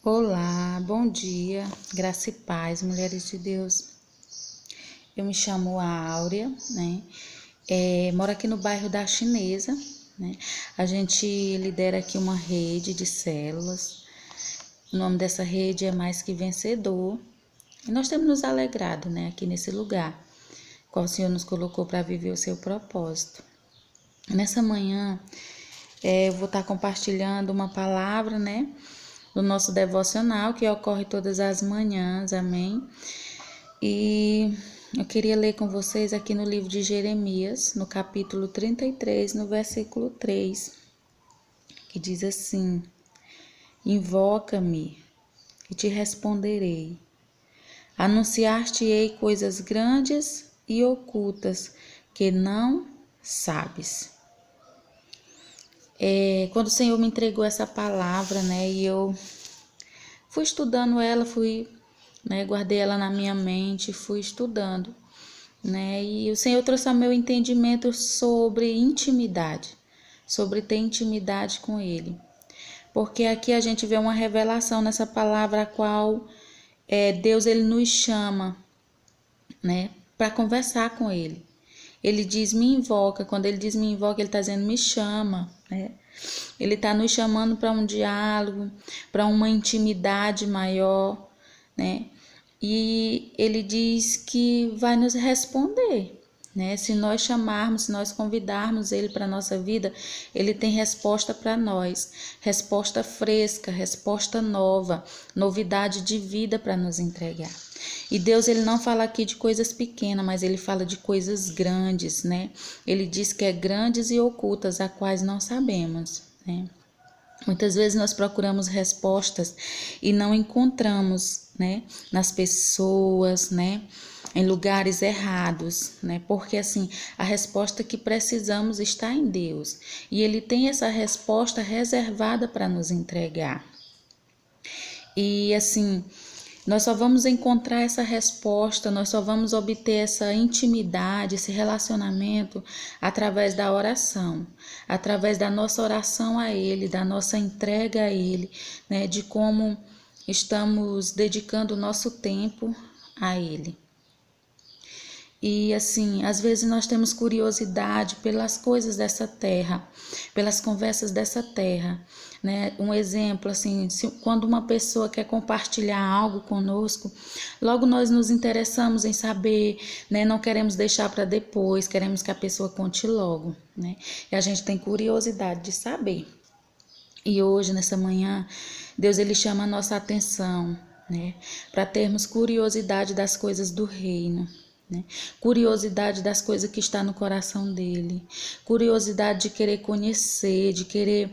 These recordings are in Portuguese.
Olá, bom dia, graça e paz, mulheres de Deus. Eu me chamo Áurea, né? Moro aqui no bairro da Chinesa, né? A gente lidera aqui uma rede de células. O nome dessa rede é Mais Que Vencedor. E nós temos nos alegrado, né? Aqui nesse lugar, qual o Senhor nos colocou para viver o seu propósito. Nessa manhã, eu vou estar compartilhando uma palavra, né? Do nosso devocional, que ocorre todas as manhãs, amém? E eu queria ler com vocês aqui no livro de Jeremias, no capítulo 33, no versículo 3, que diz assim: Invoca-me e te responderei. Anunciar-te-ei coisas grandes e ocultas que não sabes. Quando o Senhor me entregou essa palavra, né, e eu fui estudando ela, guardei ela na minha mente, fui estudando, né, e o Senhor trouxe ao meu entendimento sobre intimidade, sobre ter intimidade com Ele, porque aqui a gente vê uma revelação nessa palavra, a qual Deus ele nos chama, né, para conversar com Ele. Ele diz me invoca, quando ele diz me invoca, ele está dizendo me chama, né? Ele está nos chamando para um diálogo, para uma intimidade maior, né? E ele diz que vai nos responder, né? Se nós chamarmos, se nós convidarmos ele para a nossa vida, ele tem resposta para nós, resposta fresca, resposta nova, novidade de vida para nos entregar. E Deus ele não fala aqui de coisas pequenas, mas ele fala de coisas grandes, né? Ele diz que é grandes e ocultas, a quais não sabemos, né? Muitas vezes nós procuramos respostas e não encontramos, né? Nas pessoas, né? Em lugares errados, né? Porque assim, a resposta que precisamos está em Deus. E Ele tem essa resposta reservada para nos entregar. E assim, nós só vamos encontrar essa resposta, nós só vamos obter essa intimidade, esse relacionamento através da oração, através da nossa oração a Ele, da nossa entrega a Ele, né, de como estamos dedicando o nosso tempo a Ele. E assim, às vezes nós temos curiosidade pelas coisas dessa terra, pelas conversas dessa terra, né? Um exemplo, assim, quando uma pessoa quer compartilhar algo conosco, logo nós nos interessamos em saber, né? Não queremos deixar para depois, queremos que a pessoa conte logo, né? E a gente tem curiosidade de saber. E hoje, nessa manhã, Deus ele chama a nossa atenção, né? Para termos curiosidade das coisas do reino. Né? Curiosidade das coisas que está no coração dele, curiosidade de querer conhecer, de querer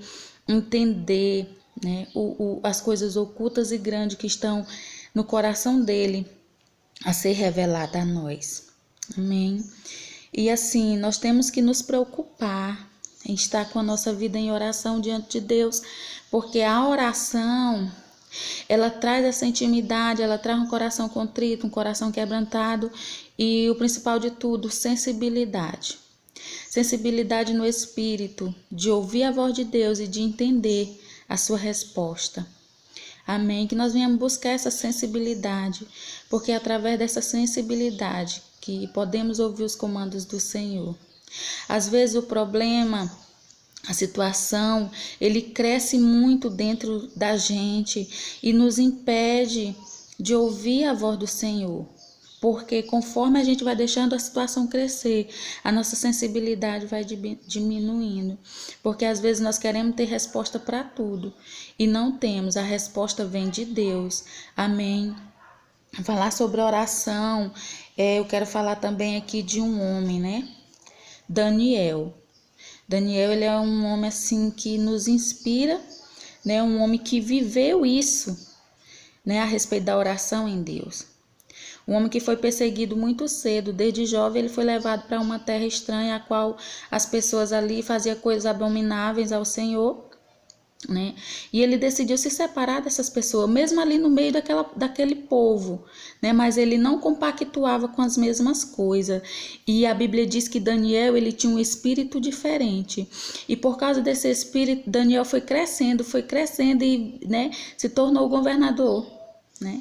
entender, né? As coisas ocultas e grandes que estão no coração dele a ser revelada a nós. Amém? E assim, nós temos que nos preocupar em estar com a nossa vida em oração diante de Deus, porque a oração ela traz essa intimidade, ela traz um coração contrito, um coração quebrantado e o principal de tudo, sensibilidade. Sensibilidade no espírito, de ouvir a voz de Deus e de entender a sua resposta. Amém? Que nós venhamos buscar essa sensibilidade, porque é através dessa sensibilidade que podemos ouvir os comandos do Senhor. Às vezes o problema, a situação, ele cresce muito dentro da gente e nos impede de ouvir a voz do Senhor. Porque conforme a gente vai deixando a situação crescer, a nossa sensibilidade vai diminuindo. Porque às vezes nós queremos ter resposta para tudo e não temos, a resposta vem de Deus. Amém? Falar sobre oração, eu quero falar também aqui de um homem, né? Daniel, ele é um homem assim que nos inspira, né? Um homem que viveu isso, né? A respeito da oração em Deus. Um homem que foi perseguido muito cedo, desde jovem ele foi levado para uma terra estranha, a qual as pessoas ali faziam coisas abomináveis ao Senhor. né? E ele decidiu se separar dessas pessoas, mesmo ali no meio daquele povo, né? Mas ele não compactuava com as mesmas coisas. E a Bíblia diz que Daniel, ele tinha um espírito diferente. E por causa desse espírito, Daniel foi crescendo e, né, se tornou governador, né?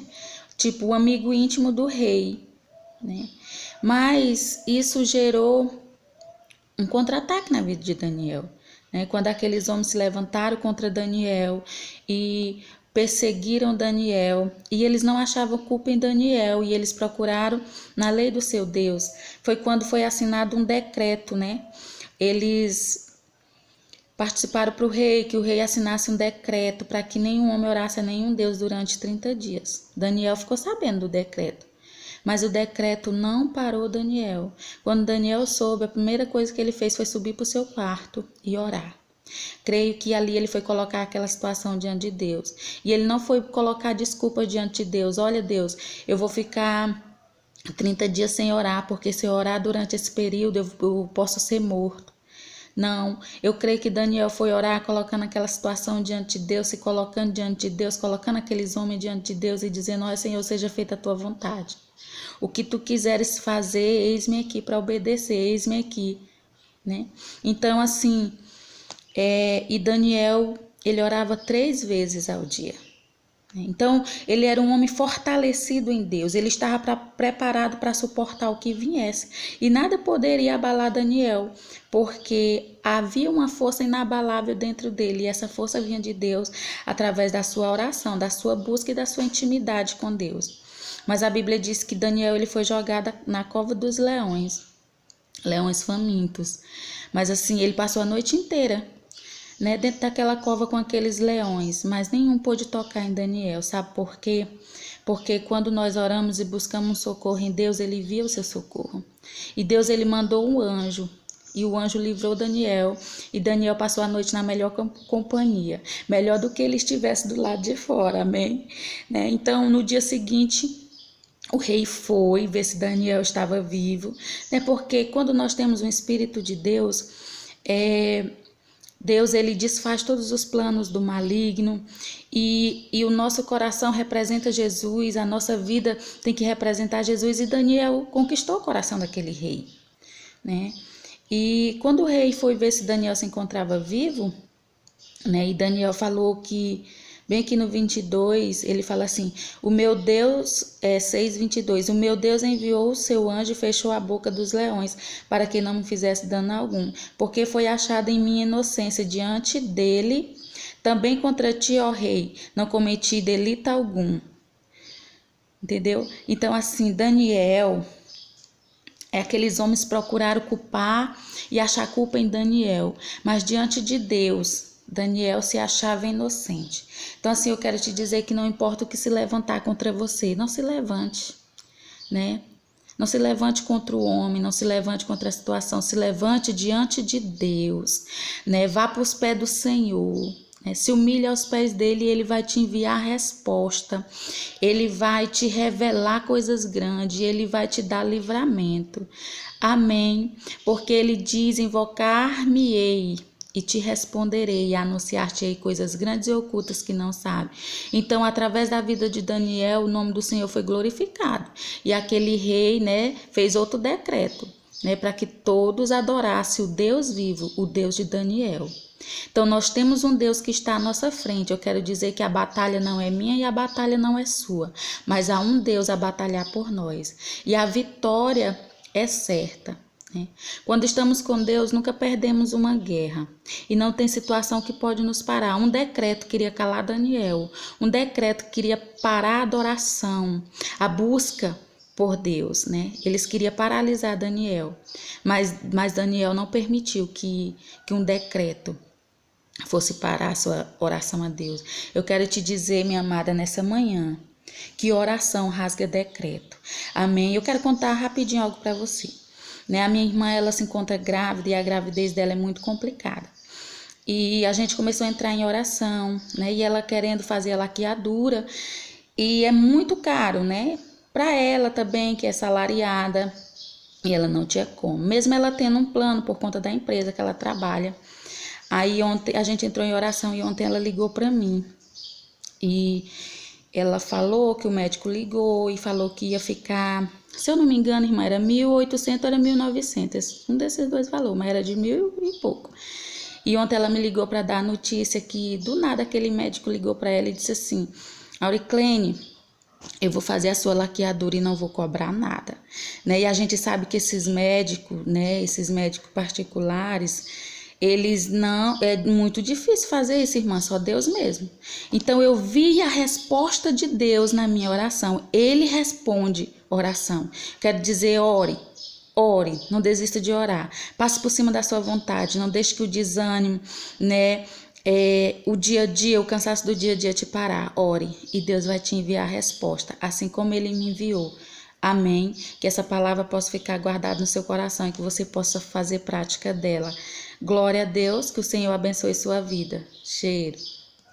Tipo, o amigo íntimo do rei, né? Mas isso gerou um contra-ataque na vida de Daniel, né? Quando aqueles homens se levantaram contra Daniel e perseguiram Daniel, e eles não achavam culpa em Daniel, e eles procuraram na lei do seu Deus. Foi quando foi assinado um decreto, né? Eles participaram para o rei, que o rei assinasse um decreto para que nenhum homem orasse a nenhum Deus durante 30 dias. Daniel ficou sabendo do decreto. Mas o decreto não parou Daniel. Quando Daniel soube, a primeira coisa que ele fez foi subir para o seu quarto e orar. Creio que ali ele foi colocar aquela situação diante de Deus. E ele não foi colocar desculpa diante de Deus. Olha, Deus, eu vou ficar 30 dias sem orar, porque se eu orar durante esse período eu posso ser morto. Não, eu creio que Daniel foi orar colocando aquela situação diante de Deus, se colocando diante de Deus, colocando aqueles homens diante de Deus e dizendo: ó Senhor, seja feita a tua vontade. O que tu quiseres fazer, eis-me aqui para obedecer, eis-me aqui, né? Então, assim, e Daniel, ele orava 3 vezes ao dia. Então, ele era um homem fortalecido em Deus, ele estava preparado para suportar o que viesse. E nada poderia abalar Daniel, porque havia uma força inabalável dentro dele, e essa força vinha de Deus através da sua oração, da sua busca e da sua intimidade com Deus. Mas a Bíblia diz que Daniel ele foi jogado na cova dos leões, leões famintos. Mas assim, ele passou a noite inteira, né, dentro daquela cova com aqueles leões, mas nenhum pôde tocar em Daniel. Sabe por quê? Porque quando nós oramos e buscamos socorro em Deus, ele viu o seu socorro. E Deus ele mandou um anjo. E o anjo livrou Daniel, e Daniel passou a noite na melhor companhia, melhor do que ele estivesse do lado de fora, amém? Né? Então, no dia seguinte, o rei foi ver se Daniel estava vivo, né? Porque quando nós temos um Espírito de Deus, Deus ele desfaz todos os planos do maligno e o nosso coração representa Jesus, a nossa vida tem que representar Jesus, e Daniel conquistou o coração daquele rei, né? E quando o rei foi ver se Daniel se encontrava vivo, né? E Daniel falou que, bem aqui no 22, ele fala assim: o meu Deus, 6:22, o meu Deus enviou o seu anjo e fechou a boca dos leões, para que não me fizesse dano algum, porque foi achada em minha inocência diante dele. Também contra ti, ó rei, não cometi delito algum. Entendeu? Então, assim, Daniel, aqueles homens procuraram culpar e achar culpa em Daniel, mas diante de Deus, Daniel se achava inocente. Então, assim, eu quero te dizer que não importa o que se levantar contra você, não se levante, né? Não se levante contra o homem, não se levante contra a situação, se levante diante de Deus, né? Vá para os pés do Senhor, né? Se humilhe aos pés dele e ele vai te enviar a resposta, ele vai te revelar coisas grandes, ele vai te dar livramento. Amém? Porque ele diz: invocar-me-ei e te responderei e anunciar-te-ei coisas grandes e ocultas que não sabe. Então, através da vida de Daniel, o nome do Senhor foi glorificado. E aquele rei, né, fez outro decreto, né, para que todos adorassem o Deus vivo, o Deus de Daniel. Então, nós temos um Deus que está à nossa frente. Eu quero dizer que a batalha não é minha e a batalha não é sua, mas há um Deus a batalhar por nós. E a vitória é certa. Quando estamos com Deus, nunca perdemos uma guerra e não tem situação que pode nos parar. Um decreto queria calar Daniel, um decreto queria parar a adoração, a busca por Deus, né? Eles queriam paralisar Daniel, mas Daniel não permitiu que um decreto fosse parar a sua oração a Deus. Eu quero te dizer, minha amada, nessa manhã, que oração rasga decreto. Amém? Eu quero contar rapidinho algo para você. A minha irmã, ela se encontra grávida e a gravidez dela é muito complicada. E a gente começou a entrar em oração, né? E ela querendo fazer a laqueadura. E é muito caro, né? Para ela também, que é salariada. E ela não tinha como. Mesmo ela tendo um plano por conta da empresa que ela trabalha. Aí ontem a gente entrou em oração e ontem ela ligou para mim. E ela falou que o médico ligou e falou que ia ficar, se eu não me engano, irmã, era 1.800 ou era 1.900, um desses dois valores, mas era de 1.000 e pouco. E ontem ela me ligou para dar a notícia que do nada aquele médico ligou para ela e disse assim: Auriclene, eu vou fazer a sua laqueadura e não vou cobrar nada, né? E a gente sabe que esses médicos, né, esses médicos particulares, eles não, é muito difícil fazer isso, irmã, só Deus mesmo. Então eu vi a resposta de Deus na minha oração. Ele responde oração. Quero dizer, ore. Ore, não desista de orar. Passe por cima da sua vontade, não deixe que o desânimo, né, o dia a dia, o cansaço do dia a dia te parar. Ore e Deus vai te enviar a resposta, assim como Ele me enviou. Amém? Que essa palavra possa ficar guardada no seu coração e que você possa fazer prática dela. Glória a Deus, que o Senhor abençoe sua vida. Cheiro.